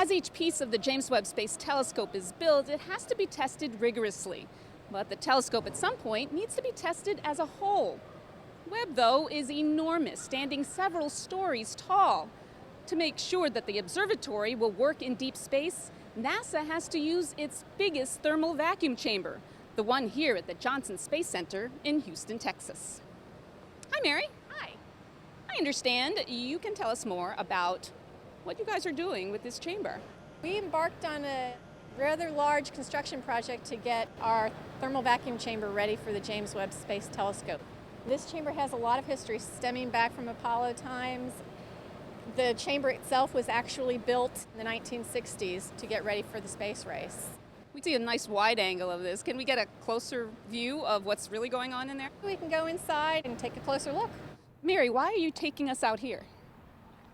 As each piece of the James Webb Space Telescope is built, it has to be tested rigorously. But the telescope at some point needs to be tested as a whole. Webb, though, is enormous, standing several stories tall. To make sure that the observatory will work in deep space, NASA has to use its biggest thermal vacuum chamber, the one here at the Johnson Space Center in Houston, Texas. Hi, Mary. Hi. I understand you can tell us more about what you guys are doing with this chamber. We embarked on a rather large construction project to get our thermal vacuum chamber ready for the James Webb Space Telescope. This chamber has a lot of history stemming back from Apollo times. The chamber itself was actually built in the 1960s to get ready for the space race. We see a nice wide angle of this. Can we get a closer view of what's really going on in there? We can go inside and take a closer look. Mary, why are you taking us out here?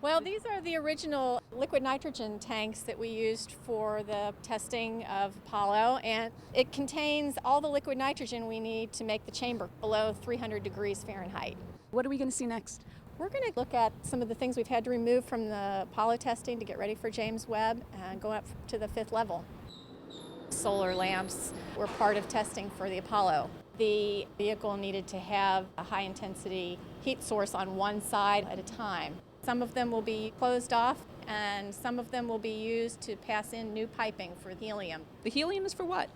Well, these are the original liquid nitrogen tanks that we used for the testing of Apollo, and it contains all the liquid nitrogen we need to make the chamber below 300 degrees Fahrenheit. What are we going to see next? We're going to look at some of the things we've had to remove from the Apollo testing to get ready for James Webb and go up to the 5th level. Solar lamps were part of testing for the Apollo. The vehicle needed to have a high-intensity heat source on one side at a time. Some of them will be closed off, and some of them will be used to pass in new piping for helium. The helium is for what?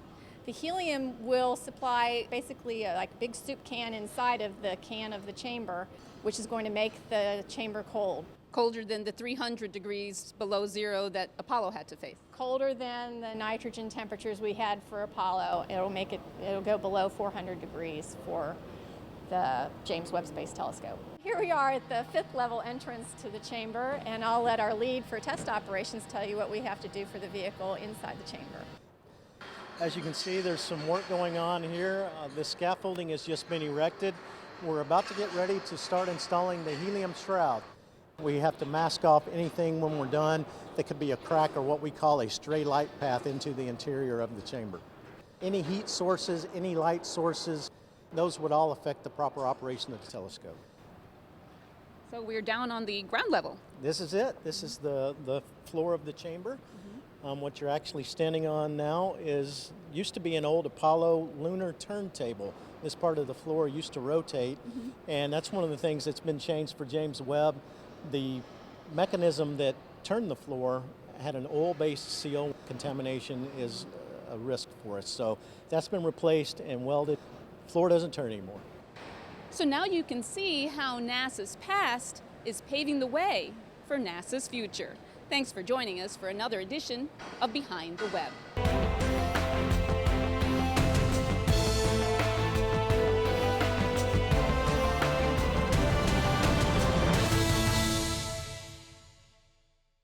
The helium will supply basically a big soup can inside of the can of the chamber, which is going to make the chamber cold. Colder than the 300 degrees below zero that Apollo had to face. Colder than the nitrogen temperatures we had for Apollo. It'll go below 400 degrees for the James Webb Space Telescope. Here we are at the 5th level entrance to the chamber, and I'll let our lead for test operations tell you what we have to do for the vehicle inside the chamber. As you can see, there's some work going on here. The scaffolding has just been erected. We're about to get ready to start installing the helium shroud. We have to mask off anything when we're done that could be a crack or what we call a stray light path into the interior of the chamber. Any heat sources, any light sources, those would all affect the proper operation of the telescope. So we're down on the ground level. This is it. This is the floor of the chamber. What you're actually standing on now used to be an old Apollo lunar turntable. This part of the floor used to rotate, and that's one of the things that's been changed for James Webb. The mechanism that turned the floor had an oil-based seal. Contamination is a risk for us, so that's been replaced and welded. The floor doesn't turn anymore. So now you can see how NASA's past is paving the way for NASA's future. Thanks for joining us for another edition of Behind the Web.